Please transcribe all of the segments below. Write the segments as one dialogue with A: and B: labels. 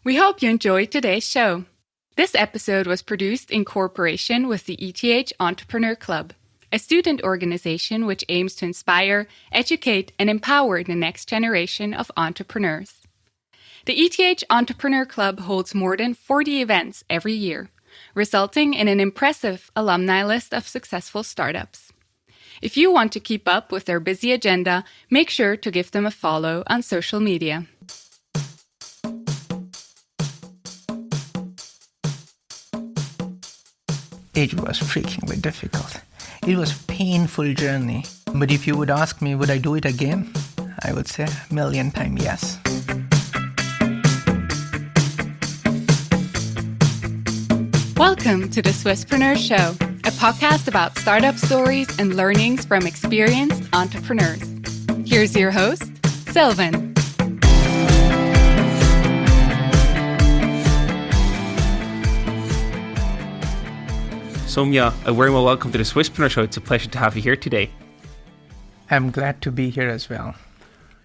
A: We hope you enjoyed today's show. This episode was produced in cooperation with the ETH Entrepreneur Club, a student organization which aims to inspire, educate, and empower the next generation of entrepreneurs. The ETH Entrepreneur Club holds more than 40 events every year, resulting in an impressive alumni list of successful startups. If you want to keep up with their busy agenda, make sure to give them a follow on social media.
B: It was freakingly difficult. It was a painful journey. But if you would ask me, would I do it again? I would say a million times yes.
A: Welcome to the Swisspreneur Show, a podcast about startup stories and learnings from experienced entrepreneurs. Here's your host, Sylvan.
C: Soumya, a very well welcome to the Swisspreneur Show. It's a pleasure to have you here today.
B: I'm glad to be here as well.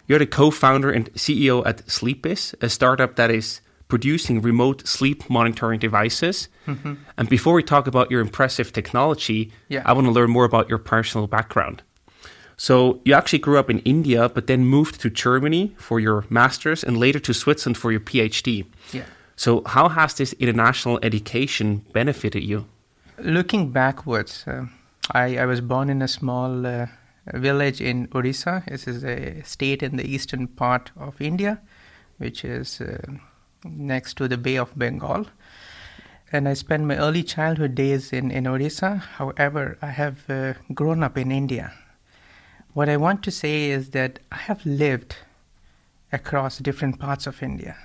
C: You're the co-founder and CEO at Sleepiz, a startup that is producing remote sleep monitoring devices. Mm-hmm. And before we talk about your impressive technology, I want to learn more about your personal background. So you actually grew up in India, but then moved to Germany for your master's and later to Switzerland for your PhD.
B: Yeah.
C: So how has this international education benefited you?
B: Looking backwards, I was born in a small village in Orissa. This is a state in the eastern part of India, which is next to the Bay of Bengal. And I spent my early childhood days in Orissa. However, I have grown up in India. What I want to say is that I have lived across different parts of India.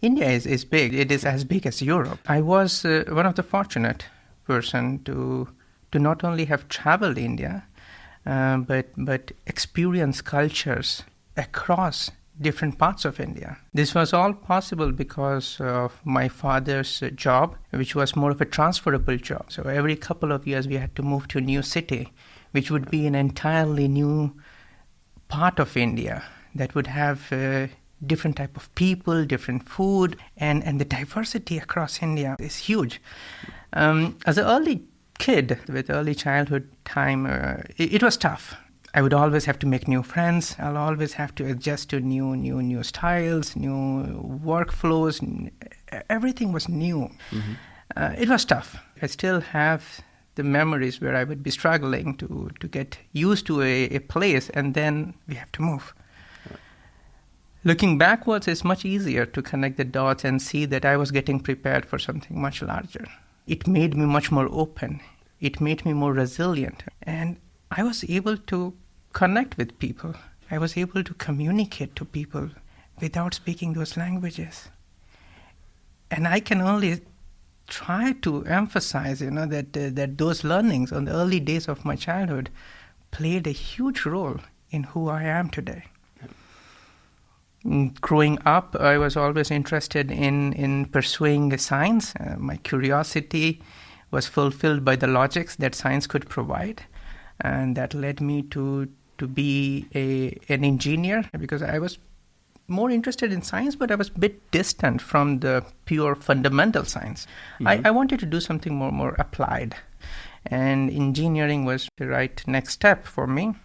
B: India is big. It is as big as Europe. I was one of the fortunate person to not only have traveled India, but experience cultures across different parts of India. This was all possible because of my father's job, which was more of a transferable job. So every couple of years we had to move to a new city, which would be an entirely new part of India that would have different type of people, different food, and the diversity across India is huge. As an early kid with early childhood time, it was tough. I would always have to make new friends. I'll always have to adjust to new styles, new workflows. Everything was new. Mm-hmm. It was tough. I still have the memories where I would be struggling to get used to a place, and then we have to move. Looking backwards, it's much easier to connect the dots and see that I was getting prepared for something much larger. It made me much more open. It made me more resilient. And I was able to connect with people. I was able to communicate to people without speaking those languages. And I can only try to emphasize, that those learnings on the early days of my childhood played a huge role in who I am today. Growing up, I was always interested in pursuing science. My curiosity was fulfilled by the logics that science could provide. And that led me to be an engineer, because I was more interested in science, but I was a bit distant from the pure fundamental science. Mm-hmm. I wanted to do something more applied. And engineering was the right next step for me.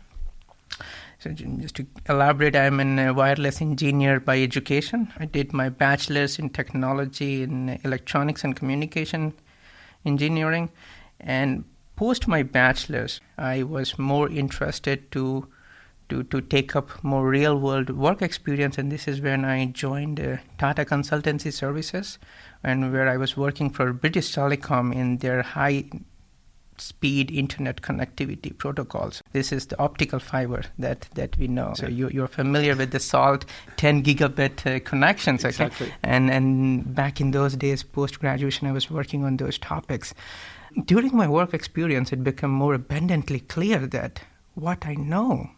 B: So just to elaborate, I'm a wireless engineer by education. I did my bachelor's in technology in electronics and communication engineering. And post my bachelor's, I was more interested to take up more real-world work experience. And this is when I joined Tata Consultancy Services, and where I was working for British Telecom in their high-speed internet connectivity protocols. This is the optical fiber that we know. So you're familiar with the SALT 10 gigabit connections. Okay?
C: Exactly.
B: And back in those days, post-graduation, I was working on those topics. During my work experience, it became more abundantly clear that what I know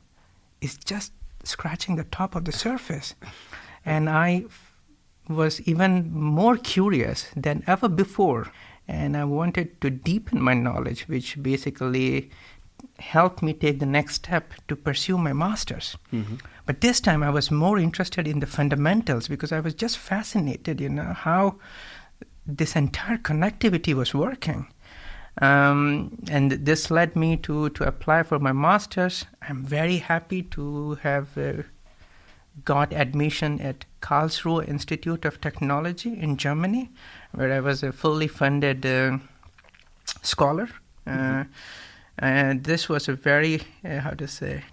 B: is just scratching the top of the surface. And I was even more curious than ever before. And I wanted to deepen my knowledge, which basically helped me take the next step to pursue my master's. Mm-hmm. But this time I was more interested in the fundamentals because I was just fascinated, how this entire connectivity was working. And this led me to apply for my master's. I'm very happy to have got admission at Karlsruhe Institute of Technology in Germany, where I was a fully funded scholar. And this was a very,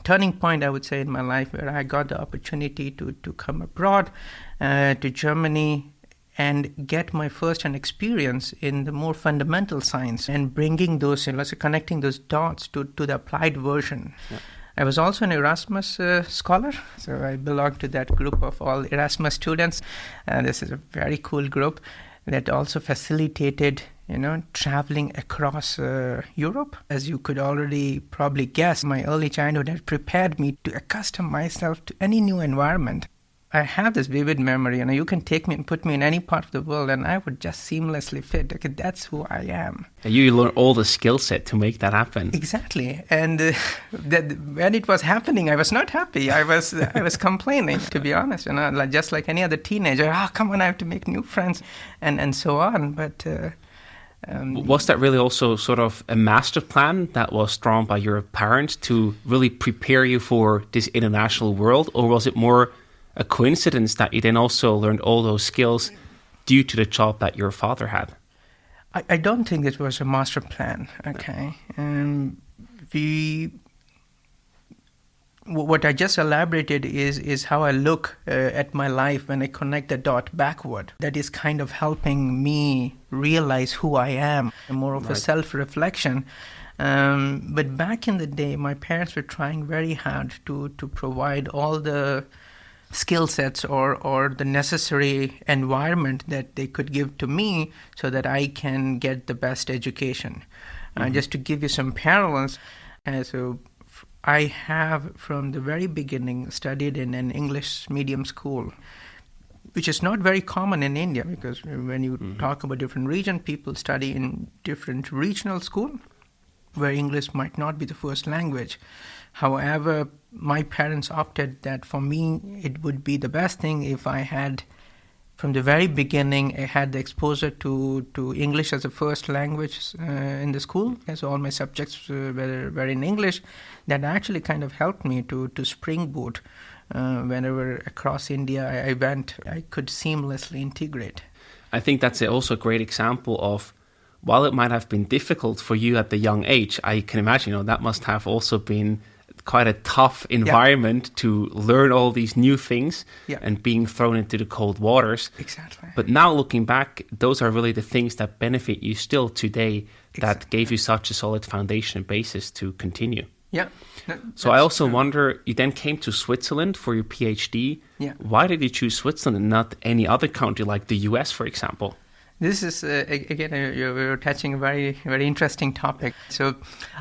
B: turning point, I would say, in my life, where I got the opportunity to come abroad to Germany and get my first-hand experience in the more fundamental science and bringing those, connecting those dots to the applied version. Yeah. I was also an Erasmus scholar, so I belong to that group of all Erasmus students. This is a very cool group that also facilitated, traveling across Europe. As you could already probably guess, my early childhood had prepared me to accustom myself to any new environment. I have this vivid memory, you can take me and put me in any part of the world and I would just seamlessly fit. Okay, that's who I am.
C: And you learn all the skill set to make that happen.
B: Exactly. And when it was happening, I was not happy. I was complaining, to be honest, just like any other teenager. Come on, I have to make new friends and so on. But
C: was that really also sort of a master plan that was drawn by your parents to really prepare you for this international world? Or was it more a coincidence that you then also learned all those skills due to the job that your father had?
B: I don't think it was a master plan, okay? What I just elaborated is how I look at my life when I connect the dot backward. That is kind of helping me realize who I am, more of a self-reflection. But back in the day, my parents were trying very hard to provide all the skill sets or the necessary environment that they could give to me so that I can get the best education. Just to give you some parallels, so I have from the very beginning studied in an English medium school, which is not very common in India because when you talk about different region, people study in different regional school where English might not be the first language. However, my parents opted that for me, it would be the best thing if I had, from the very beginning, I had the exposure to English as a first language in the school. So all my subjects were in English. That actually kind of helped me to springboard. Whenever across India I went, I could seamlessly integrate.
C: I think that's also a great example of, while it might have been difficult for you at the young age, I can imagine that must have also been quite a tough environment to learn all these new things and being thrown into the cold waters.
B: Exactly.
C: But now looking back, those are really the things that benefit you still today that gave you such a solid foundation and basis to continue.
B: Yeah.
C: So I also wonder, you then came to Switzerland for your PhD.
B: Yeah.
C: Why did you choose Switzerland and not any other country like the US, for example?
B: This is, again, you're touching a very, very interesting topic. So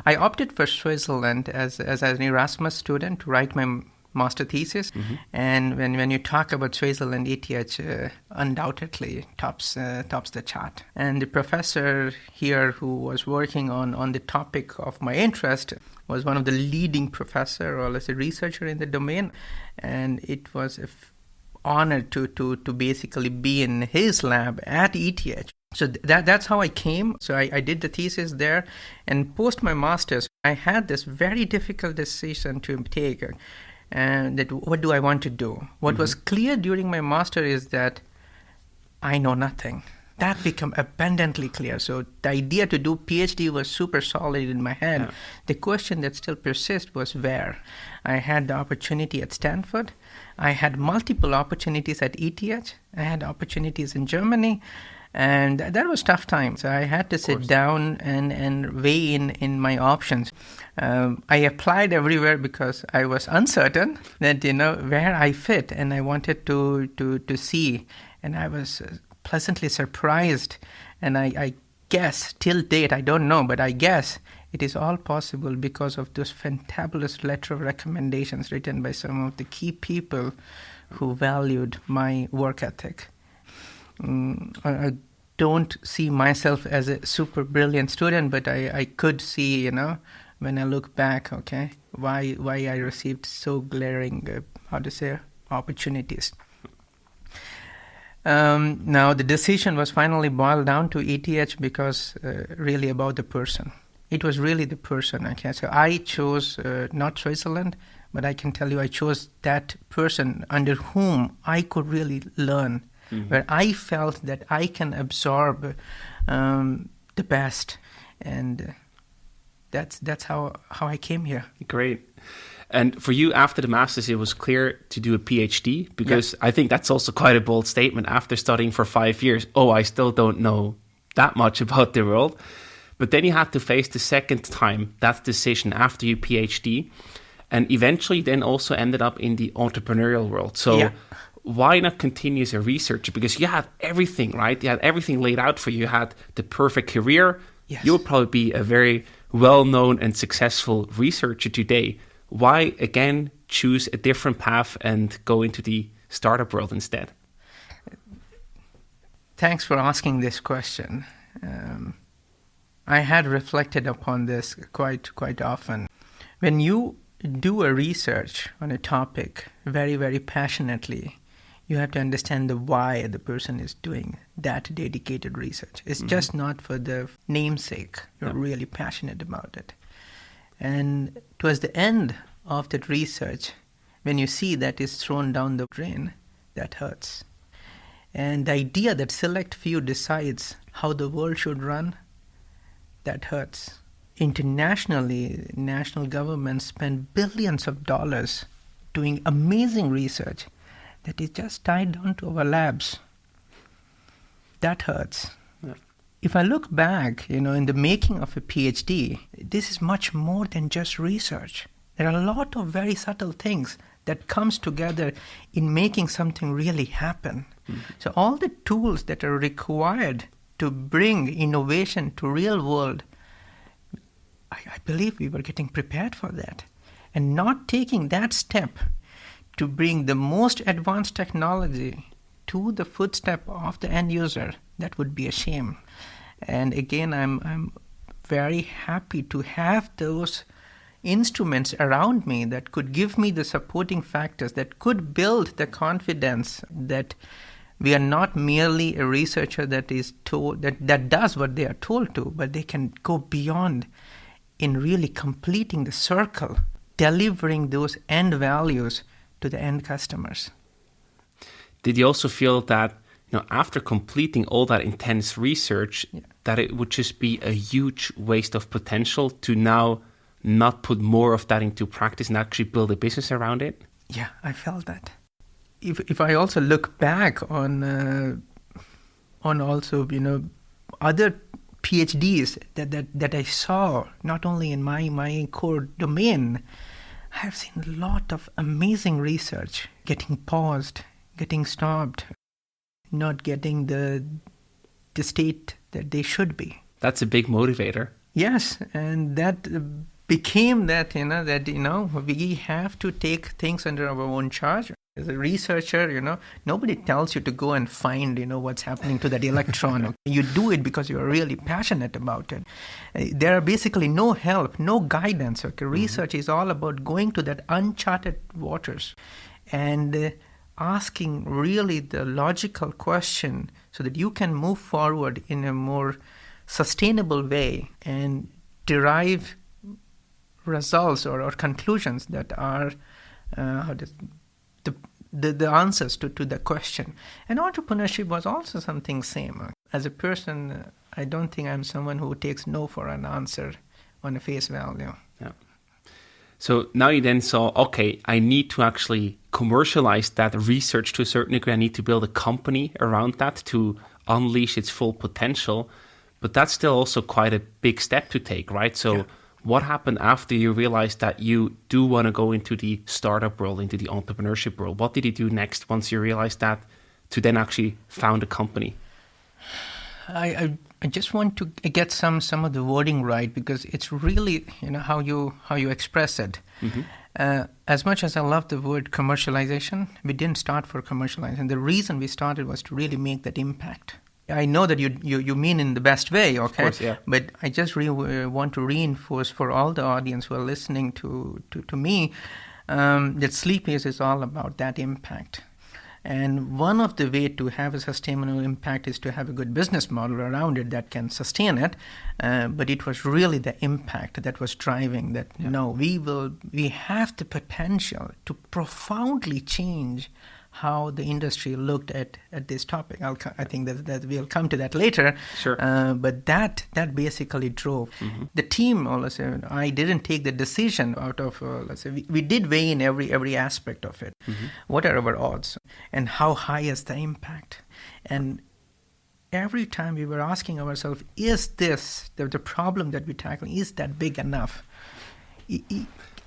B: I opted for Switzerland as an Erasmus student to write my master thesis. Mm-hmm. And when you talk about Switzerland, ETH undoubtedly tops the chart. And the professor here who was working on the topic of my interest was one of the leading professor or let's say researcher in the domain. And it was honored to basically be in his lab at ETH. So that's how I came. So I did the thesis there, and post my master's, I had this very difficult decision to take, and that what do I want to do? What was clear during my master is that I know nothing. That became abundantly clear. So the idea to do PhD was super solid in my head. Yeah. The question that still persists was where. I had the opportunity at Stanford. I had multiple opportunities at ETH. I had opportunities in Germany. And that was tough time. So I had to sit down and weigh in my options. I applied everywhere because I was uncertain that, where I fit. And I wanted to see. And I was pleasantly surprised, and I guess till date, I don't know, but I guess it is all possible because of those fantabulous letter of recommendations written by some of the key people who valued my work ethic. I don't see myself as a super brilliant student, but I could see, when I look back, okay, why I received so glaring, opportunities. Now, the decision was finally boiled down to ETH because really about the person. It was really the person. Okay, so I chose not Switzerland, but I can tell you I chose that person under whom I could really learn, where I felt that I can absorb the best, and that's how I came here.
C: Great. And for you, after the master's, it was clear to do a PhD, because I think that's also quite a bold statement after studying for 5 years. Oh, I still don't know that much about the world. But then you had to face the second time that decision after your PhD, and eventually then also ended up in the entrepreneurial world. So why not continue as a researcher? Because you had everything, right? You had everything laid out for you. You had the perfect career.
B: Yes.
C: You would probably be a very well-known and successful researcher today. Why, again, choose a different path and go into the startup world instead?
B: Thanks for asking this question. I had reflected upon this quite often. When you do a research on a topic very, very passionately, you have to understand the why the person is doing that dedicated research. It's just not for the namesake. You're really passionate about it. And towards the end of that research, when you see that is thrown down the drain, that hurts. And the idea that select few decides how the world should run, that hurts. Internationally, national governments spend billions of dollars doing amazing research that is just tied down to our labs. That hurts. Yeah. If I look back, in the making of a PhD, this is much more than just research. There are a lot of very subtle things that comes together in making something really happen. So all the tools that are required to bring innovation to real world, I believe we were getting prepared for that. And not taking that step to bring the most advanced technology to the footstep of the end user, that would be a shame. And again, I'm very happy to have those instruments around me that could give me the supporting factors, that could build the confidence that we are not merely a researcher that is told that does what they are told to, but they can go beyond in really completing the circle, delivering those end values to the end customers.
C: Did you also feel that, after completing all that intense research, that it would just be a huge waste of potential to now not put more of that into practice and actually build a business around it?
B: Yeah, I felt that. If I also look back on also, other PhDs that I saw, not only in my core domain, I have seen a lot of amazing research getting paused, getting stopped, not getting the state that they should be.
C: That's a big motivator.
B: Yes, and that became that, we have to take things under our own charge. As a researcher, nobody tells you to go and find, what's happening to that electron. You do it because you're really passionate about it. There are basically no help, no guidance. Okay? Research is all about going to that uncharted waters and asking really the logical question so that you can move forward in a more sustainable way and derive results or conclusions that are the answers to the question. And entrepreneurship was also something same. As a person, I don't think I'm someone who takes no for an answer on a face value.
C: Yeah. So now you then saw, okay, I need to actually commercialize that research to a certain degree. I need to build a company around that to unleash its full potential. But that's still also quite a big step to take, right? So what happened after you realized that you do want to go into the startup world, into the entrepreneurship world? What did you do next once you realized that to then actually found a company?
B: I just want to get some of the wording right, because it's really how you express it. As much as I love the word commercialization, we didn't start for commercialization. The reason we started was to really make that impact. I know that you mean in the best way, okay?
C: Of course, yeah.
B: But I just want to reinforce for all the audience who are listening to me that Sleepiz is all about that impact. And one of the way to have a sustainable impact is to have a good business model around it that can sustain it. But it was really the impact that was driving that. Yeah. No, we have the potential to profoundly change how the industry looked at this topic. I think that we'll come to that later.
C: Sure.
B: But that basically drove the team. I didn't take the decision out of, we did weigh in every aspect of it. What are our odds? And how high is the impact? And every time we were asking ourselves, is this, the problem that we're tackling, is that big enough?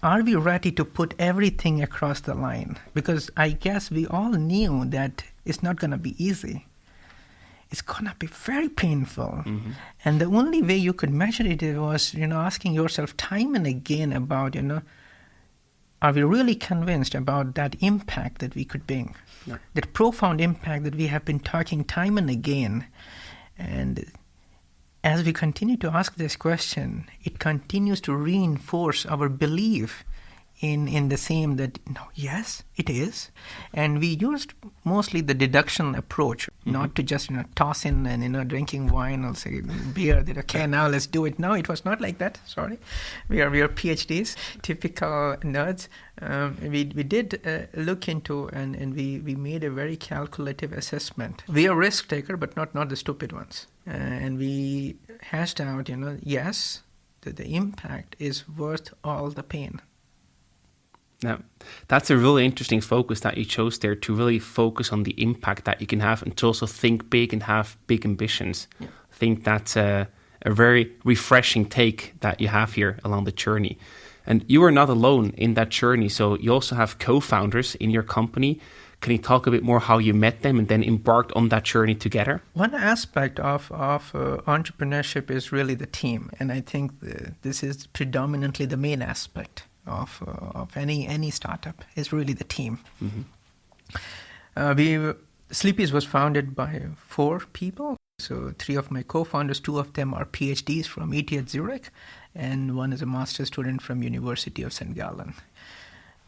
B: Are we ready to put everything across the line? Because I guess we all knew that it's not going to be easy. It's going to be very painful. And the only way you could measure it was, asking yourself time and again about, are we really convinced about that impact that we could bring? Yeah. That profound impact that we have been talking time and again. And as we continue to ask this question, it continues to reinforce our belief in the same that, yes, it is. And we used mostly the deduction approach, not to just toss in and drinking wine or say beer, that okay, now let's do it. No, it was not like that. Sorry. We are PhDs, typical nerds. We did look into and we made a very calculative assessment. We are risk taker, but not the stupid ones. And we hashed out, yes, that the impact is worth all the pain.
C: Now, that's a really interesting focus that you chose there, to really focus on the impact that you can have and to also think big and have big ambitions. Yeah. I think that's a very refreshing take that you have here along the journey. And you are not alone in that journey. So you also have co-founders in your company. Can you talk a bit more how you met them and then embarked on that journey together?
B: One aspect of entrepreneurship is really the team. And I think this is predominantly the main aspect of any startup, is really the team. Sleepiz was founded by 4 people. So 3 of my co-founders, 2 of them are PhDs from ETH Zurich, and 1 is a master's student from University of St. Gallen.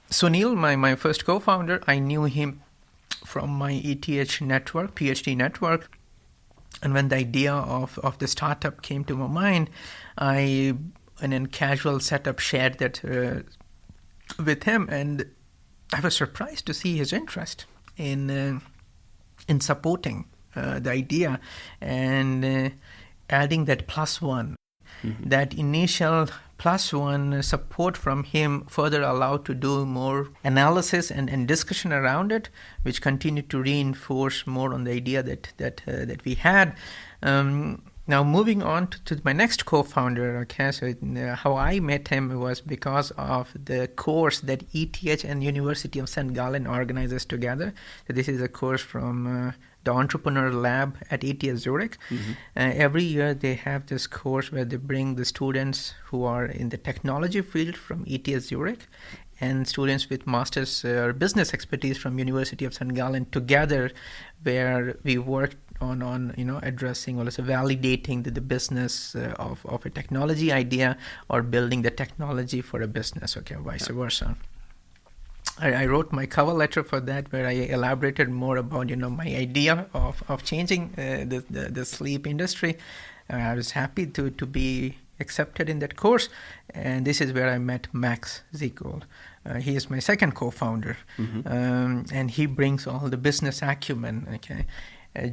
B: Sunil, my first co-founder, I knew him from my ETH network, PhD network. And when the idea of the startup came to my mind, I, in a casual setup, shared that with him. And I was surprised to see his interest in supporting the idea and adding that +1. That initial +1 support from him further allowed to do more analysis and discussion around it, which continued to reinforce more on the idea that we had. Now moving on to my next co-founder, okay, so how I met him was because of the course that ETH and University of St. Gallen organizes together. So this is a course from the Entrepreneur Lab at ETH Zurich. Every year they have this course where they bring the students who are in the technology field from ETH Zurich and students with master's or business expertise from University of St. Gallen together, where we worked on addressing or also validating the business of a technology idea or building the technology for a business, okay, vice versa. I wrote my cover letter for that, where I elaborated more about my idea of changing the sleep industry. I was happy to be accepted in that course, and this is where I met Max Ziegold. He is my second co-founder, and he brings all the business acumen. Okay,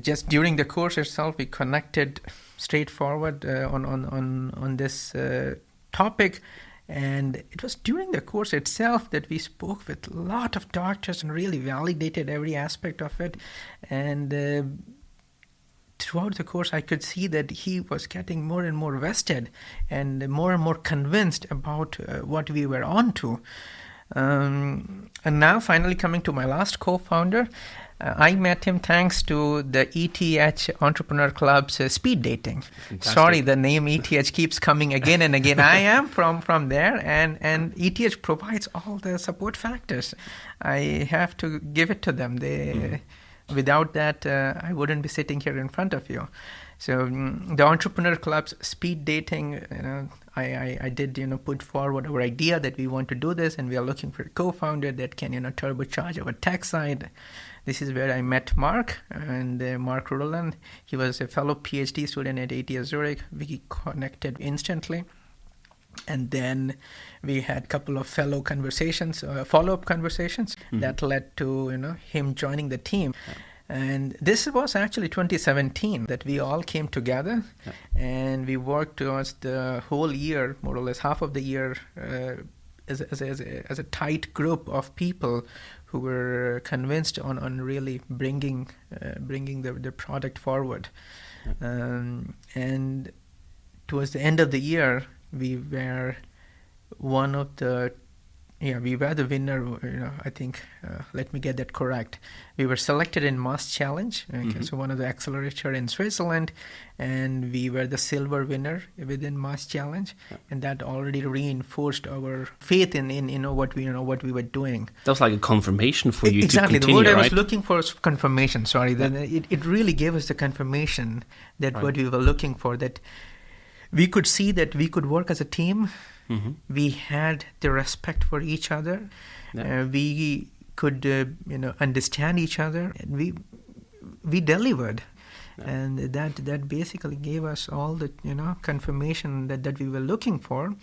B: just during the course itself, we connected straightforward on this topic. And it was during the course itself that we spoke with a lot of doctors and really validated every aspect of it. And throughout the course, I could see that he was getting more and more vested and more convinced about what we were onto. And now finally coming to my last co-founder, I met him thanks to the ETH Entrepreneur Club's speed dating. Fantastic. Sorry, the name ETH keeps coming again and again. I am from there, and ETH provides all the support factors. I have to give it to them. Without that, I wouldn't be sitting here in front of you. So the Entrepreneur Club's speed dating, I did, put forward our idea that we want to do this, and we are looking for a co-founder that can, turbocharge our tech side. This is where I met Mark, and Mark Roland. He was a fellow PhD student at ATS Zurich. We connected instantly. And then we had a couple of follow-up conversations that led to, him joining the team. Yeah. And this was actually 2017 that we all came together, and we worked towards the whole year, more or less half of the year, as a tight group of people who were convinced on really bringing the product forward. And towards the end of the year, we were the winner. I think, let me get that correct. We were selected in Mass Challenge, so one of the accelerator in Switzerland, and we were the silver winner within Mass Challenge, and that already reinforced our faith in what we were doing.
C: That was like a confirmation for you
B: exactly,
C: to continue,
B: the word
C: right?
B: I was looking for was confirmation. Sorry, then it really gave us the confirmation that what we were looking for, that we could see that we could work as a team. Mm-hmm. We had the respect for each other. Yeah. We could, understand each other. And we delivered, and that basically gave us all the confirmation that we were looking for,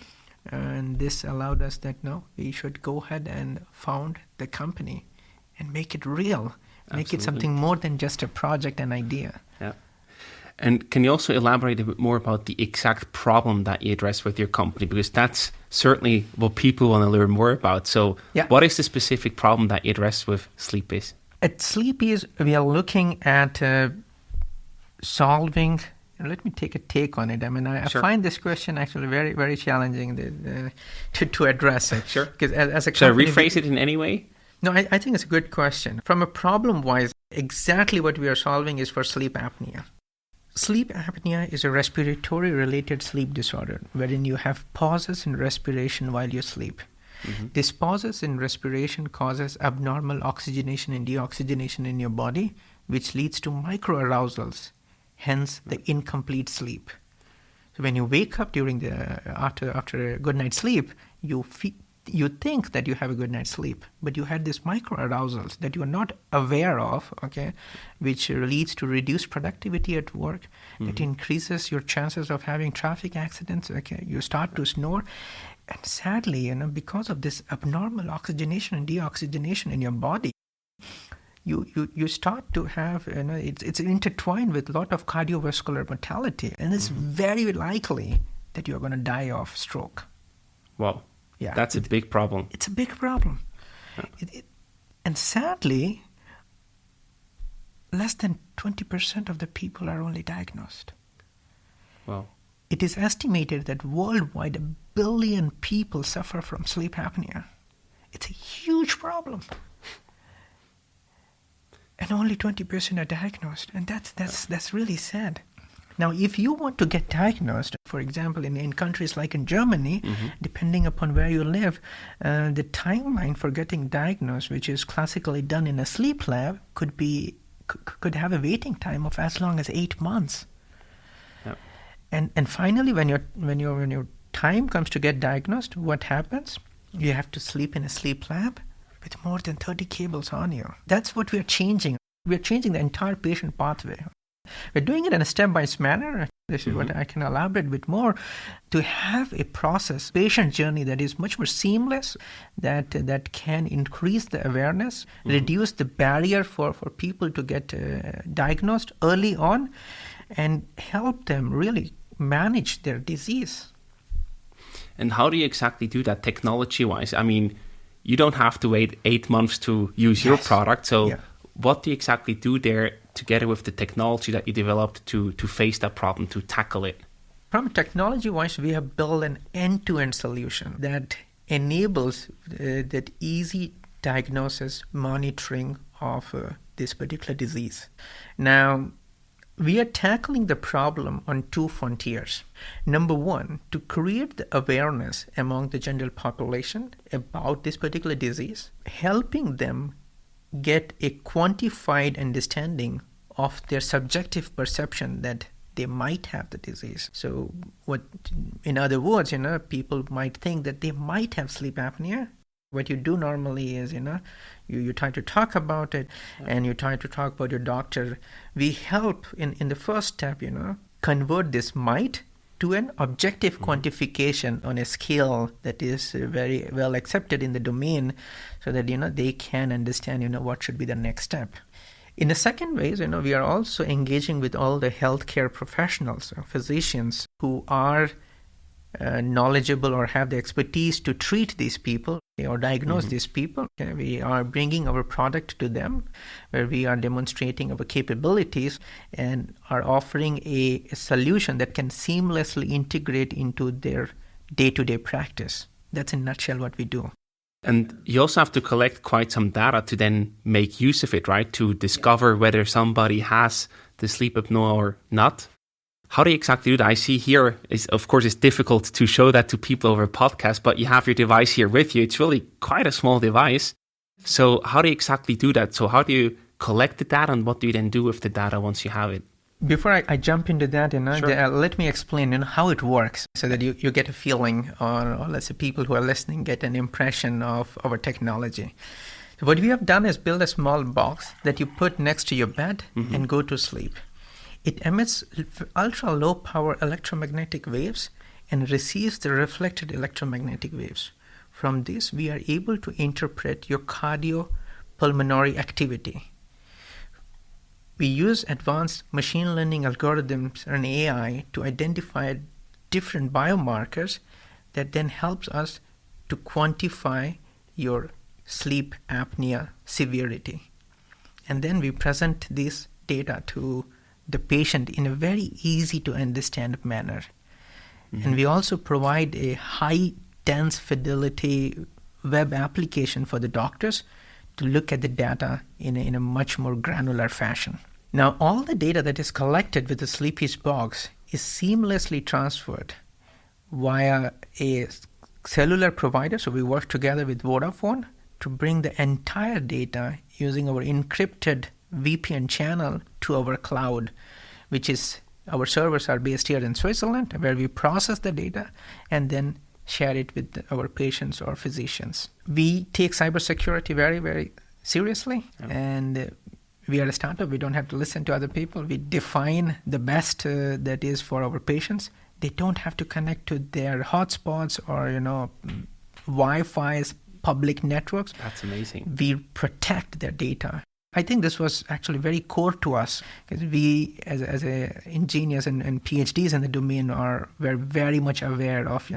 B: and this allowed us that we should go ahead and found the company and make it real, make it something more than just a project and idea. Yeah.
C: And can you also elaborate a bit more about the exact problem that you address with your company? Because that's certainly what people want to learn more about. So what is the specific problem that you address with Sleepiz?
B: At Sleepiz, we are looking at solving... Let me take a take on it. I mean, I find this question actually very, very challenging to address it.
C: Sure.
B: Because as a
C: company, should I rephrase it in any way?
B: No, I think it's a good question. From a problem-wise, exactly what we are solving is for sleep apnea. Sleep apnea is a respiratory-related sleep disorder wherein you have pauses in respiration while you sleep. Mm-hmm. These pauses in respiration causes abnormal oxygenation and deoxygenation in your body, which leads to microarousals, hence the incomplete sleep. So when you wake up after a good night's sleep, you think that you have a good night's sleep, but you had these microarousals that you are not aware of, which leads to reduced productivity at work. Mm-hmm. It increases your chances of having traffic accidents. You start to snore, and sadly, because of this abnormal oxygenation and deoxygenation in your body, you start to have, it's intertwined with a lot of cardiovascular mortality, and it's very likely that you're going to die of stroke.
C: Wow. Yeah, that's a big problem.
B: It's a big problem. Yeah. And sadly, less than 20% of the people are only diagnosed.
C: Wow.
B: It is estimated that worldwide 1 billion people suffer from sleep apnea. It's a huge problem. And only 20% are diagnosed. And that's really sad. Now, if you want to get diagnosed, for example, in countries like in Germany, depending upon where you live, the timeline for getting diagnosed, which is classically done in a sleep lab, could have a waiting time of as long as 8 months. Yep. And finally, when your time comes to get diagnosed, what happens? You have to sleep in a sleep lab with more than 30 cables on you. That's what we are changing. We are changing the entire patient pathway. We're doing it in a step-by-step manner. This is what I can elaborate a bit more, to have a process, patient journey that is much more seamless, that can increase the awareness, reduce the barrier for people to get diagnosed early on, and help them really manage their disease.
C: And how do you exactly do that technology-wise? I mean, you don't have to wait 8 months to use your product, so what do you exactly do there together with the technology that you developed to face that problem, to tackle it?
B: From technology-wise, we have built an end-to-end solution that enables that easy diagnosis, monitoring of this particular disease. Now, we are tackling the problem on 2 frontiers. Number one, to create the awareness among the general population about this particular disease, helping them get a quantified understanding of their subjective perception that they might have the disease. So in other words, people might think that they might have sleep apnea. What you do normally is, you try to talk about it, and you try to talk about your doctor. We help in the first step, convert this might to an objective quantification on a scale that is very well accepted in the domain, so that, they can understand, what should be the next step. In the second ways, we are also engaging with all the healthcare professionals, physicians who are knowledgeable or have the expertise to treat these people or diagnose these people. We are bringing our product to them, where we are demonstrating our capabilities and are offering a solution that can seamlessly integrate into their day-to-day practice. That's in a nutshell what we do.
C: And you also have to collect quite some data to then make use of it, right? To discover whether somebody has the sleep apnea or not. How do you exactly do that? I see here, of course, it's difficult to show that to people over a podcast, but you have your device here with you. It's really quite a small device. So how do you exactly do that? So how do you collect the data, and what do you then do with the data once you have it?
B: Before I jump into that,
C: Sure.
B: Let me explain how it works, so that you get a feeling, or let's say people who are listening get an impression of our technology. So what we have done is build a small box that you put next to your bed and go to sleep. It emits ultra low power electromagnetic waves and receives the reflected electromagnetic waves. From this, we are able to interpret your cardiopulmonary activity. We use advanced machine learning algorithms and AI to identify different biomarkers that then helps us to quantify your sleep apnea severity. And then we present this data to the patient in a very easy to understand manner. And we also provide a high dense fidelity web application for the doctors to look at the data in a much more granular fashion. Now, all the data that is collected with the Sleepiz box is seamlessly transferred via a cellular provider. So we work together with Vodafone to bring the entire data using our encrypted VPN channel to our cloud, which is, our servers are based here in Switzerland, where we process the data and then share it with our patients or physicians. We take cybersecurity very, very seriously, and we are a startup. We don't have to listen to other people. We define the best that is for our patients. They don't have to connect to their hotspots or, Wi-Fi's public networks.
C: That's amazing.
B: We protect their data. I think this was actually very core to us, because we, as engineers and PhDs in the domain, were very much aware of,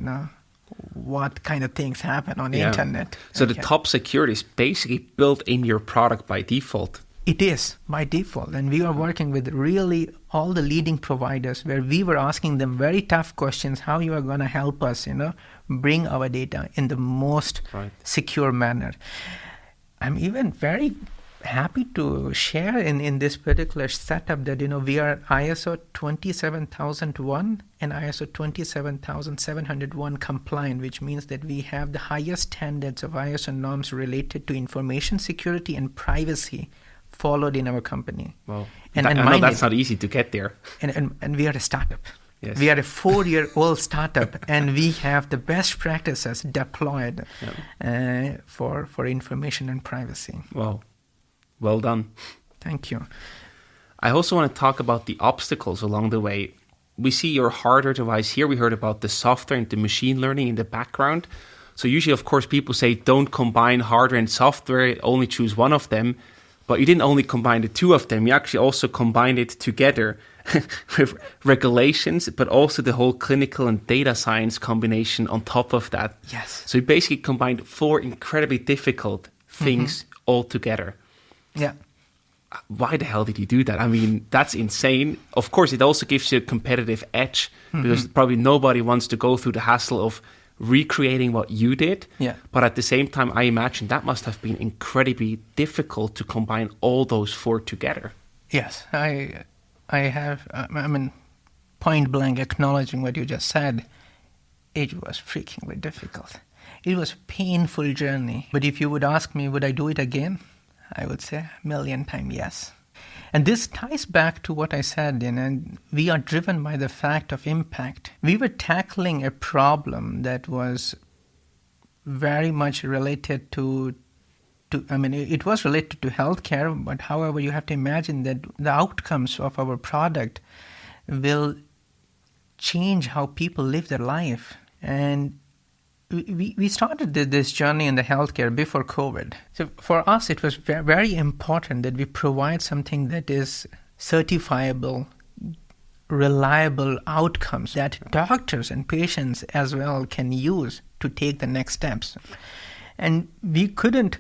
B: what kind of things happen on the internet.
C: So the top security is basically built in your product by default.
B: It is by default, and we are working with really all the leading providers, where we were asking them very tough questions, how you are going to help us, bring our data in the most secure manner. I'm even very happy to share in this particular setup that, we are ISO 27001 and ISO 27701 compliant, which means that we have the highest standards of ISO norms related to information security and privacy followed in our company.
C: Well,
B: and
C: I know that's not easy to get there.
B: And we are a startup.
C: Yes.
B: We are a 4-year-old startup, and we have the best practices deployed for information and privacy.
C: Wow. Well done.
B: Thank you.
C: I also want to talk about the obstacles along the way. We see your hardware device here. We heard about the software and the machine learning in the background. So usually, of course, people say don't combine hardware and software, only choose one of them. But you didn't only combine the two of them, you actually also combined it together with regulations, but also the whole clinical and data science combination on top of that.
B: Yes.
C: So you basically combined 4 incredibly difficult things all together.
B: Yeah.
C: Why the hell did you do that? I mean, that's insane. Of course, it also gives you a competitive edge, because probably nobody wants to go through the hassle of recreating what you did.
B: Yeah.
C: But at the same time, I imagine that must have been incredibly difficult to combine all those 4 together.
B: Yes, I have, point blank acknowledging what you just said, it was freakingly difficult. It was a painful journey. But if you would ask me, would I do it again? I would say, a million times yes. And this ties back to what I said, we are driven by the fact of impact. We were tackling a problem that was very much related it was related to healthcare, but however, you have to imagine that the outcomes of our product will change how people live their life. And we started this journey in the healthcare before COVID. So for us, it was very important that we provide something that is certifiable, reliable outcomes that doctors and patients as well can use to take the next steps. And we couldn't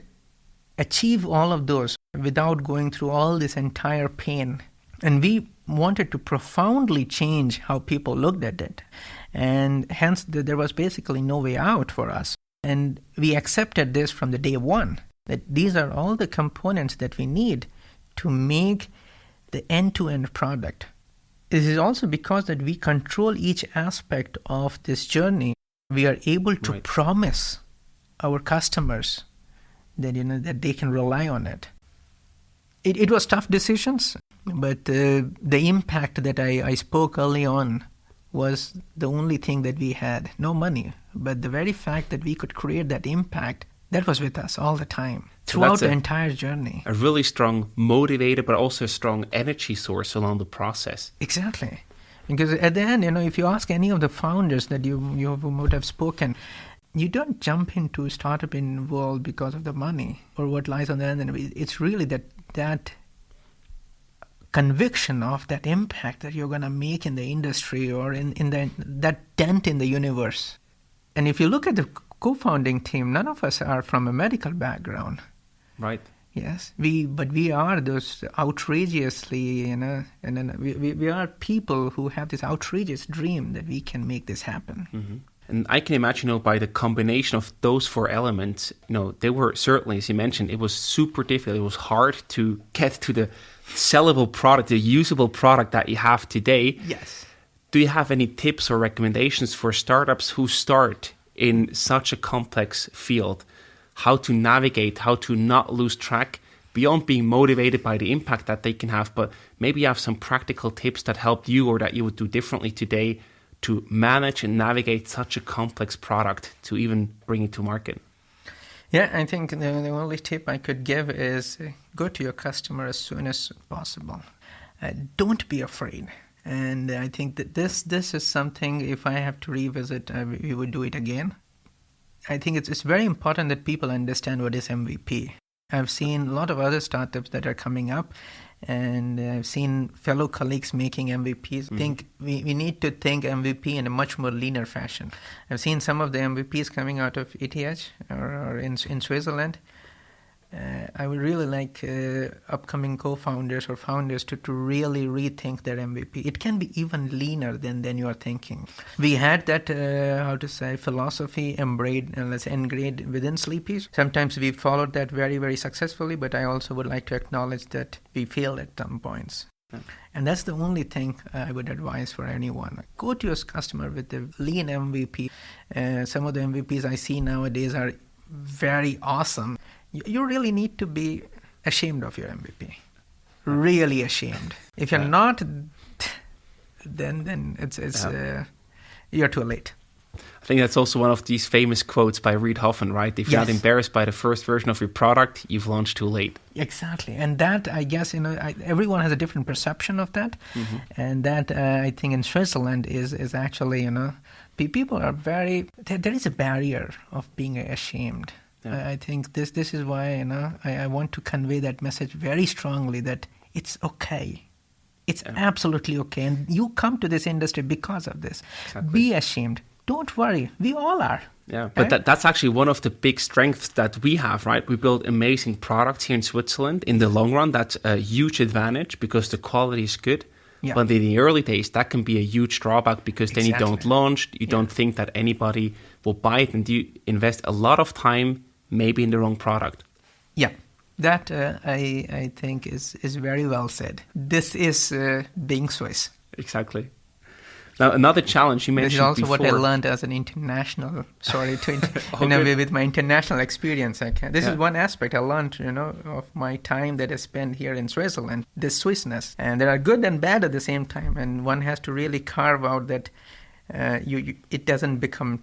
B: achieve all of those without going through all this entire pain. And we wanted to profoundly change how people looked at it. And hence, there was basically no way out for us. And we accepted this from the day one, that these are all the components that we need to make the end-to-end product. This is also because that we control each aspect of this journey. We are able to promise our customers that that they can rely on it. It was tough decisions, but the impact that I spoke early on was the only thing that we had. No money, but the very fact that we could create that impact, that was with us all the time, throughout the entire journey.
C: A really strong motivator, but also a strong energy source along the process.
B: Exactly. Because at the end, if you ask any of the founders that you would have spoken, you don't jump into startup in world because of the money or what lies on the end. It's really that conviction of that impact that you're going to make in the industry or in that dent in the universe. And if you look at the co-founding team, none of us are from a medical background.
C: Right.
B: Yes, but we are those outrageously, and we are people who have this outrageous dream that we can make this happen.
C: Mm-hmm. And I can imagine, by the combination of those four elements, they were certainly, as you mentioned, it was super difficult. It was hard to get to the sellable product, the usable product that you have today.
B: Yes.
C: Do you have any tips or recommendations for startups who start in such a complex field? How to navigate, how to not lose track beyond being motivated by the impact that they can have, but maybe you have some practical tips that helped you or that you would do differently today to manage and navigate such a complex product to even bring it to market?
B: Yeah, I think the only tip I could give is go to your customer as soon as possible. Don't be afraid. And I think that this is something, if I have to revisit, we would do it again. I think it's very important that people understand what is MVP. I've seen a lot of other startups that are coming up, and I've seen fellow colleagues making MVPs. I think we need to think MVP in a much more leaner fashion. I've seen some of the MVPs coming out of ETH or in Switzerland. I would really like upcoming co-founders or founders to really rethink their MVP. It can be even leaner than you are thinking. We had that, philosophy ingrained within Sleepiz. Sometimes we followed that very, very successfully, but I also would like to acknowledge that we failed at some points. Yeah. And that's the only thing I would advise for anyone. Go to your customer with a lean MVP. Some of the MVPs I see nowadays are very awesome. You really need to be ashamed of your MVP. Really ashamed. If you're not, then it's you're too late.
C: I think that's also one of these famous quotes by Reid Hoffman, right? If you're not embarrassed by the first version of your product, you've launched too late.
B: Exactly. And that, I guess, everyone has a different perception of that. Mm-hmm. And that, I think, in Switzerland is actually, people are there is a barrier of being ashamed. Yeah. I think this is why I want to convey that message very strongly, that it's okay. It's absolutely okay. And you come to this industry because of this. Exactly. Be ashamed. Don't worry. We all are.
C: Yeah, but that's actually one of the big strengths that we have, right? We build amazing products here in Switzerland. In the long run, that's a huge advantage because the quality is good. Yeah. But in the early days, that can be a huge drawback because then you don't launch, you don't think that anybody will buy it, and you invest a lot of time maybe in the wrong product.
B: Yeah, that I think is very well said. This is being Swiss.
C: Exactly. Now, another challenge you mentioned
B: before. This is also what I learned as an international, with my international experience. This is one aspect I learned, of my time that I spent here in Switzerland, this Swissness. And there are good and bad at the same time. And one has to really carve out that it doesn't become,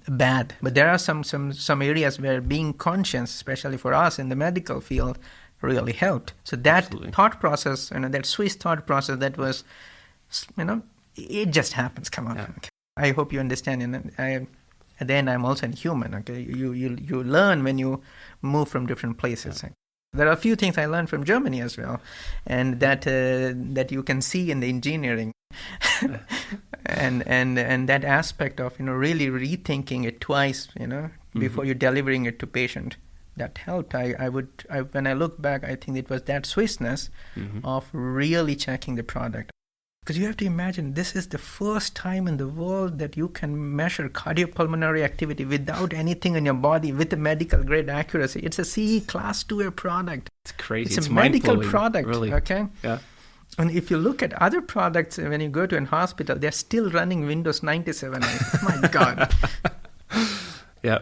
B: bad. But there are some areas where being conscious, especially for us in the medical field, really helped. So that Absolutely. Thought process, that Swiss thought process, that was, it just happens. Come on. Yeah. Okay. I hope you understand. At the end, I'm also a human. Okay, you learn when you move from different places. Yeah. There are a few things I learned from Germany as well, and that you can see in the engineering, and that aspect of really rethinking it twice, before you're delivering it to patient. That helped. When I look back, I think it was that Swissness of really checking the product. Because you have to imagine, this is the first time in the world that you can measure cardiopulmonary activity without anything in your body with a medical grade accuracy. It's a CE Class 2A product.
C: It's crazy.
B: It's a medical product.
C: Really.
B: Okay?
C: Yeah.
B: And if you look at other products, when you go to a hospital, they're still running Windows 97. My God.
C: Yeah.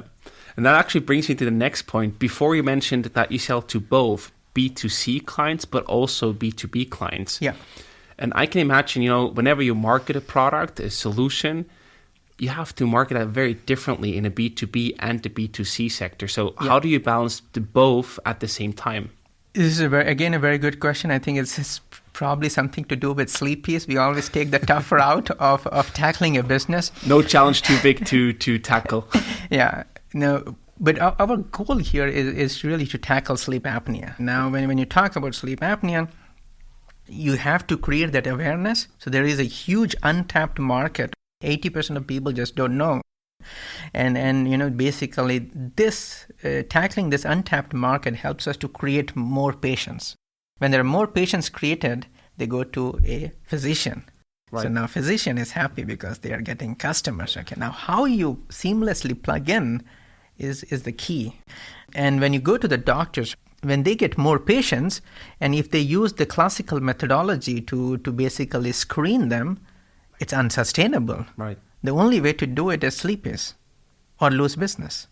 C: And that actually brings me to the next point. Before you mentioned that you sell to both B2C clients, but also B2B clients.
B: Yeah.
C: And I can imagine, whenever you market a product, a solution, you have to market that very differently in a B2B and the B2C sector. So how do you balance the both at the same time?
B: This is, a very good question. I think it's probably something to do with Sleepiz. We always take the tough route of tackling a business.
C: No challenge too big to tackle.
B: Yeah. No, but our goal here is really to tackle sleep apnea. Now, when you talk about sleep apnea, you have to create that awareness. So there is a huge untapped market. 80% of people just don't know. And basically this tackling this untapped market helps us to create more patients. When there are more patients created, they go to a physician. Right. So now physician is happy because they are getting customers. Okay. Now how you seamlessly plug in is the key. And when you go to the doctors, when they get more patients, and if they use the classical methodology to basically screen them, it's unsustainable.
C: Right.
B: The only way to do it is Sleepiz or lose business.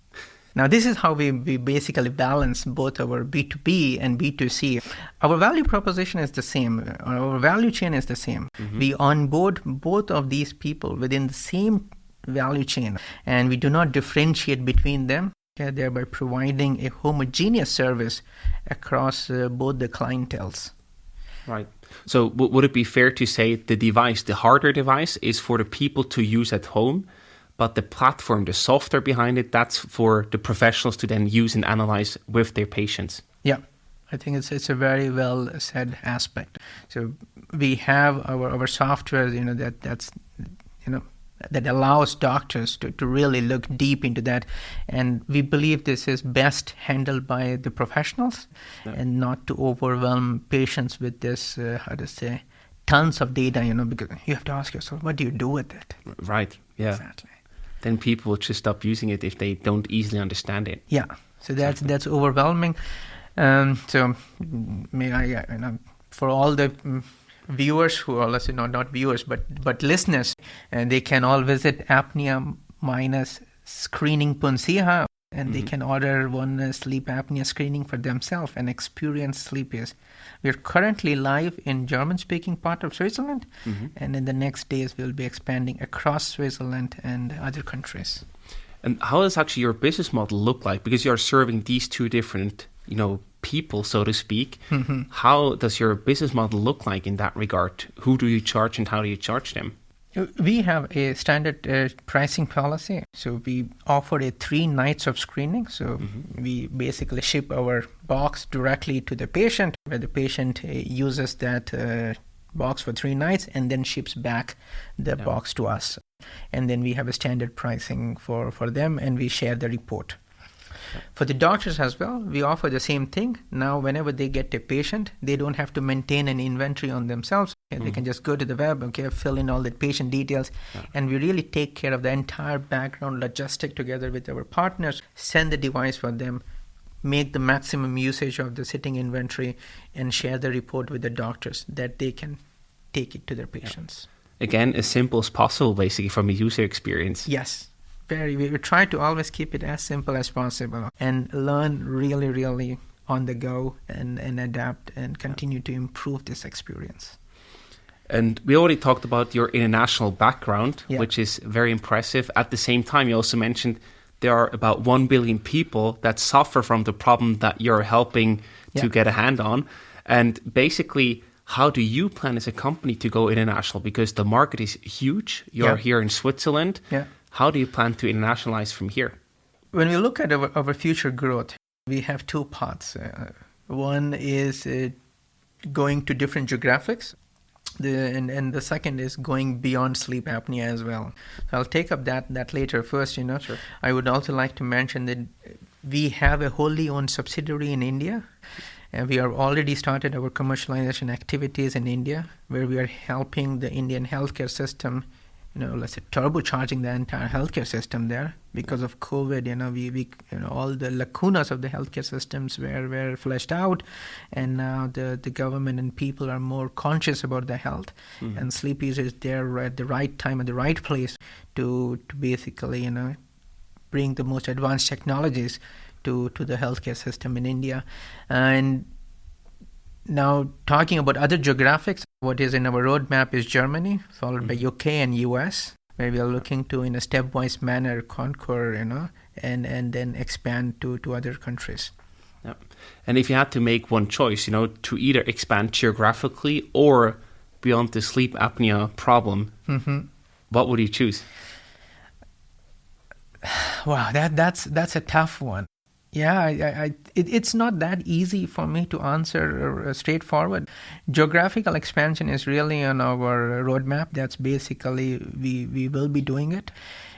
B: Now, this is how we basically balance both our B2B and B2C. Our value proposition is the same. Our value chain is the same. Mm-hmm. We onboard both of these people within the same value chain, and we do not differentiate between them, thereby providing a homogeneous service across both the clienteles.
C: Right. So would it be fair to say the hardware device is for the people to use at home, but the platform, the software behind it, that's for the professionals to then use and analyze with their patients? Yeah.
B: I think it's a very well said aspect. So we have our software, that allows doctors to really look deep into that. And we believe this is best handled by the professionals and not to overwhelm patients with this, tons of data, because you have to ask yourself, what do you do with it?
C: Right, yeah.
B: Exactly.
C: Then people will just stop using it if they don't easily understand it.
B: Yeah, so that's overwhelming. So may I, for all the viewers who are, not viewers, but listeners, and they can all visit apnea-screening.ch, and they can order one sleep apnea screening for themselves and experience Sleepiz. We're currently live in German-speaking part of Switzerland, and in the next days we'll be expanding across Switzerland and other countries.
C: And how does actually your business model look like? Because you're serving these two different, people, so to speak. Mm-hmm. How does your business model look like in that regard? Who do you charge and how do you charge them?
B: We have a standard pricing policy. So we offer 3 nights of screening. So we basically ship our box directly to the patient, where the patient uses that box for 3 nights and then ships back the box to us. And then we have a standard pricing for them, and we share the report. For the doctors as well, we offer the same thing. Now, whenever they get a patient, they don't have to maintain an inventory on themselves. They can just go to the web, fill in all the patient details, and we really take care of the entire background logistic together with our partners, send the device for them, make the maximum usage of the sitting inventory, and share the report with the doctors that they can take it to their patients.
C: Again, as simple as possible, basically, from a user experience.
B: Yes. We try to always keep it as simple as possible and learn really, really on the go and adapt and continue to improve this experience.
C: And we already talked about your international background, which is very impressive. At the same time, you also mentioned there are about 1 billion people that suffer from the problem that you're helping to get a hand on. And basically, how do you plan as a company to go international? Because the market is huge. You're here in Switzerland. How do you plan to internationalize from here?
B: When we look at our future growth, we have two paths. One is going to different geographics, and the second is going beyond sleep apnea as well. So I'll take up that later. First, Sure. I would also like to mention that we have a wholly owned subsidiary in India, and we have already started our commercialization activities in India, where we are helping the Indian healthcare system, let's say turbocharging the entire healthcare system there. Because of COVID, we all the lacunas of the healthcare systems were fleshed out, and now the government and people are more conscious about the health. Mm-hmm. And Sleepiz is there at the right time, at the right place to basically, bring the most advanced technologies to the healthcare system in India. And now, talking about other geographics, what is in our roadmap is Germany, followed by UK and US, where we are looking to, in a stepwise manner, conquer, and then expand to other countries.
C: Yeah. And if you had to make one choice, to either expand geographically or beyond the sleep apnea problem, what would you choose?
B: Wow, that's a tough one. Yeah, it's not that easy for me to answer straightforward. Geographical expansion is really on our roadmap. That's basically, we will be doing it.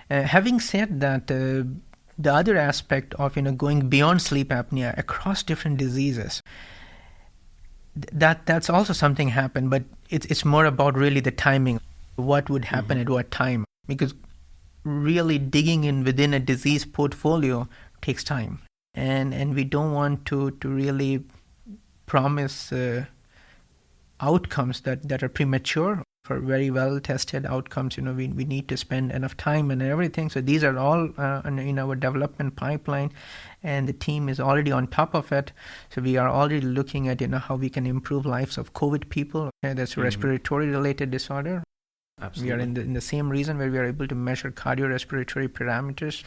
B: Having said that, the other aspect of, going beyond sleep apnea across different diseases, that's also something happen, but it's more about really the timing. What would happen at what time? Because really digging in within a disease portfolio takes time. And we don't want to really promise outcomes that are premature. For very well-tested outcomes, we need to spend enough time and everything. So these are all in our development pipeline, and the team is already on top of it. So we are already looking at how we can improve lives of COVID people. That's a respiratory-related disorder. Absolutely. We are in the same region where we are able to measure cardiorespiratory parameters.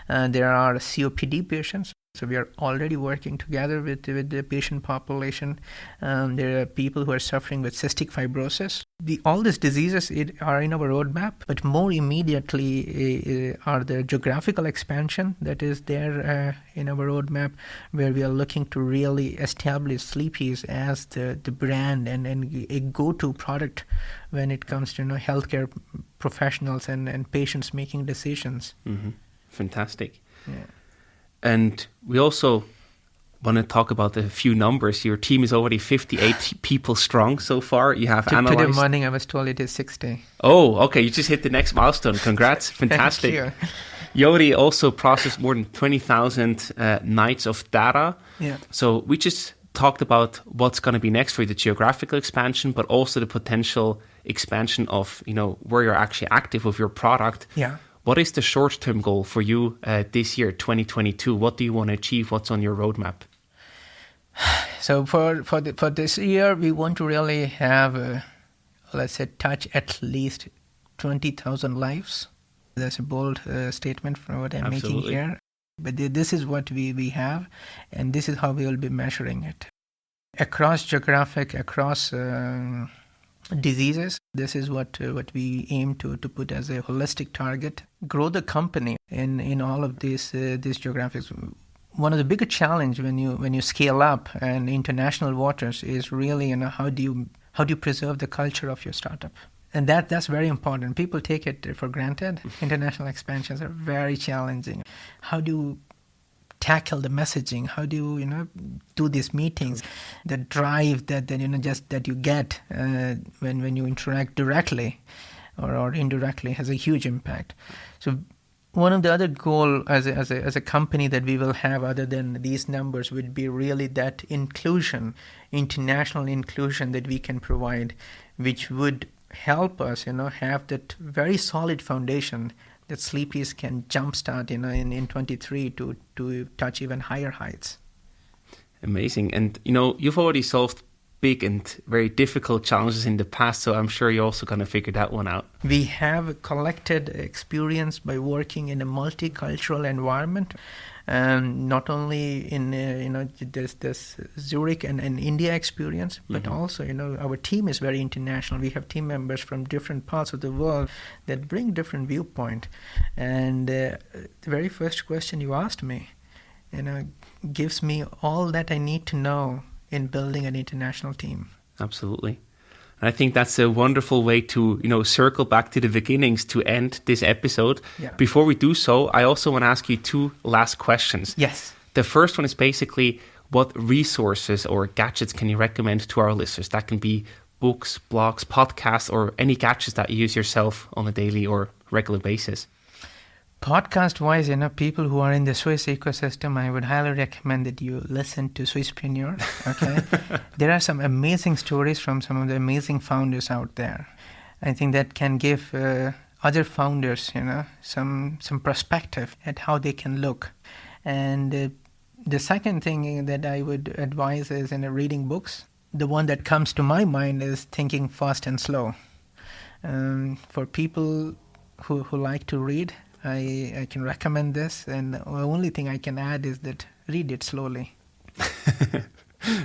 B: There are COPD patients. So we are already working together with the patient population. There are people who are suffering with cystic fibrosis. All these diseases are in our roadmap, but more immediately are the geographical expansion that is there in our roadmap, where we are looking to really establish Sleepiz as the brand and a go-to product when it comes to healthcare professionals and patients making decisions.
C: Mm-hmm. Fantastic.
B: Yeah.
C: And we also want to talk about a few numbers. Your team is already 58 people strong so far. You have analyzed...
B: Today morning I was told it is 60.
C: Oh, okay. You just hit the next milestone. Congrats. Fantastic.
B: Thank you.
C: You already also processed more than 20,000 nights of data.
B: Yeah.
C: So we just talked about what's going to be next for the geographical expansion, but also the potential expansion of, where you're actually active with your product.
B: Yeah.
C: What is the short-term goal for you this year, 2022? What do you want to achieve? What's on your roadmap?
B: So for this year, we want to really have, touch at least 20,000 lives. That's a bold statement from what I'm making here. But this is what we have, and this is how we will be measuring it. Across geographic, across... diseases, this is what we aim to put as a holistic target. Grow the company in all of these geographies. One of the bigger challenge when you scale up and international waters is really how do you preserve the culture of your startup, and that's very important. People take it for granted. International expansions are very challenging. How do you tackle the messaging? How do you do these meetings? The drive that you get when you interact directly or indirectly has a huge impact. So one of the other goal as a company that we will have, other than these numbers, would be really that inclusion, international inclusion that we can provide. which would help us, have that very solid foundation that Sleepiz can jumpstart, in 23 to touch even higher heights.
C: Amazing. And, you've already solved big and very difficult challenges in the past, so I'm sure you're also going to figure that one out.
B: We have collected experience by working in a multicultural environment. Not only in this Zurich and India experience, but also our team is very international. We have team members from different parts of the world that bring different viewpoint. And the very first question you asked me, gives me all that I need to know in building an international team.
C: Absolutely. And I think that's a wonderful way to, circle back to the beginnings to end this episode.
B: Yeah.
C: Before we do so, I also want to ask you two last questions.
B: Yes.
C: The first one is basically, what resources or gadgets can you recommend to our listeners? That can be books, blogs, podcasts, or any gadgets that you use yourself on a daily or regular basis.
B: Podcast-wise, people who are in the Swiss ecosystem, I would highly recommend that you listen to Swisspreneur. Okay, there are some amazing stories from some of the amazing founders out there. I think that can give other founders, some perspective at how they can look. And the second thing that I would advise is reading books. The one that comes to my mind is Thinking Fast and Slow. For people who like to read, I can recommend this, and the only thing I can add is that read it slowly.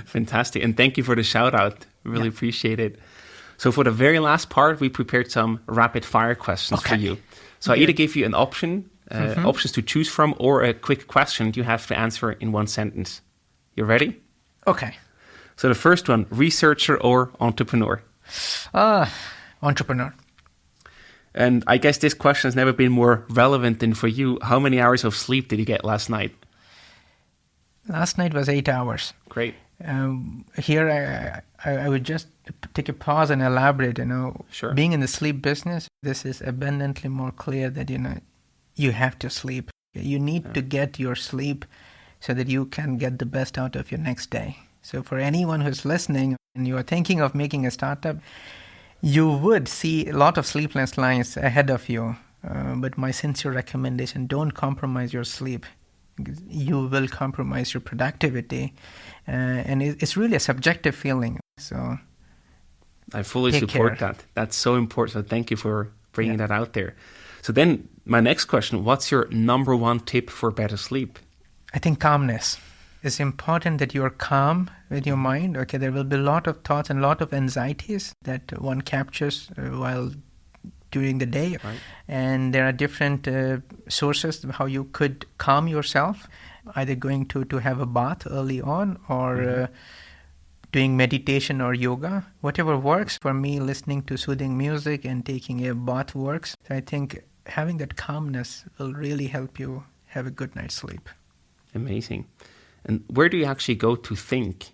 C: Fantastic, and thank you for the shout out. Really appreciate it. So for the very last part, we prepared some rapid fire questions for you. So I either give you an options to choose from, or a quick question you have to answer in one sentence. You ready?
B: Okay.
C: So the first one, researcher or entrepreneur?
B: Entrepreneur.
C: And I guess this question has never been more relevant than for you. How many hours of sleep did you get last night?
B: Last night was 8 hours.
C: Great.
B: Here I would just take a pause and elaborate,
C: Sure.
B: Being in the sleep business, this is abundantly more clear that, you have to sleep. You need to get your sleep so that you can get the best out of your next day. So for anyone who's listening and you are thinking of making a startup, you would see a lot of sleepless nights ahead of you. But my sincere recommendation, don't compromise your sleep. You will compromise your productivity. And it's really a subjective feeling. So
C: I fully support that. That's so important. So thank you for bringing that out there. So then my next question, what's your number one tip for better sleep?
B: I think calmness. It's important that you're calm with your mind. Okay, there will be a lot of thoughts and a lot of anxieties that one captures while during the day.
C: Right.
B: And there are different sources of how you could calm yourself, either going to have a bath early on or doing meditation or yoga. Whatever works. For me, listening to soothing music and taking a bath works. So I think having that calmness will really help you have a good night's sleep.
C: Amazing. And where do you actually go to think?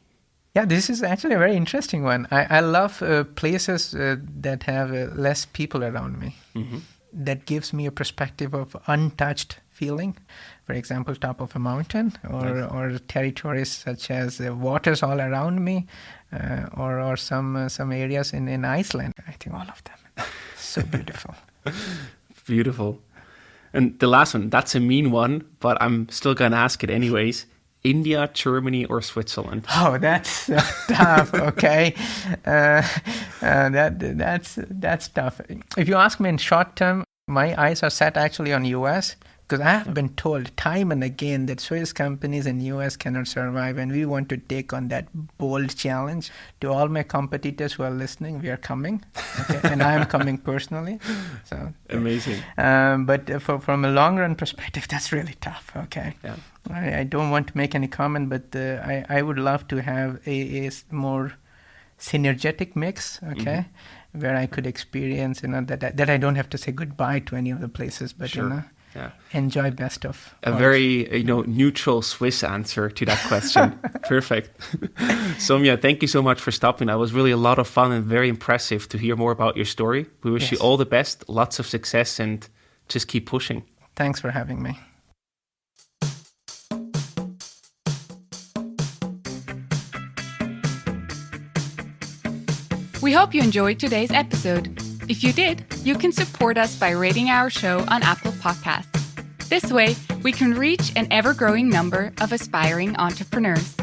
B: Yeah, this is actually a very interesting one. I love places that have less people around me. Mm-hmm. That gives me a perspective of untouched feeling. For example, top of a mountain or territories such as waters all around me or some areas in Iceland. I think all of them. So beautiful.
C: Beautiful. And the last one, that's a mean one, but I'm still going to ask it anyways. India, Germany, or Switzerland?
B: Oh, that's tough. Okay, that's tough. If you ask me in short term, my eyes are set actually on US because I have been told time and again that Swiss companies in US cannot survive, and we want to take on that bold challenge. To all my competitors who are listening, we are coming, okay? And I am coming personally. So
C: amazing.
B: But from a long run perspective, that's really tough. Okay.
C: Yeah.
B: I don't want to make any comment, but I would love to have a more synergetic mix, okay, where I could experience, that I don't have to say goodbye to any of the places, but enjoy best of.
C: A very neutral Swiss answer to that question. Perfect. Soumya, thank you so much for stopping. That was really a lot of fun and very impressive to hear more about your story. We wish you all the best, lots of success, and just keep pushing.
B: Thanks for having me.
A: We We hope you enjoyed today's episode. If you did, you can support us by rating our show on Apple Podcasts. This way, we can reach an ever-growing number of aspiring entrepreneurs.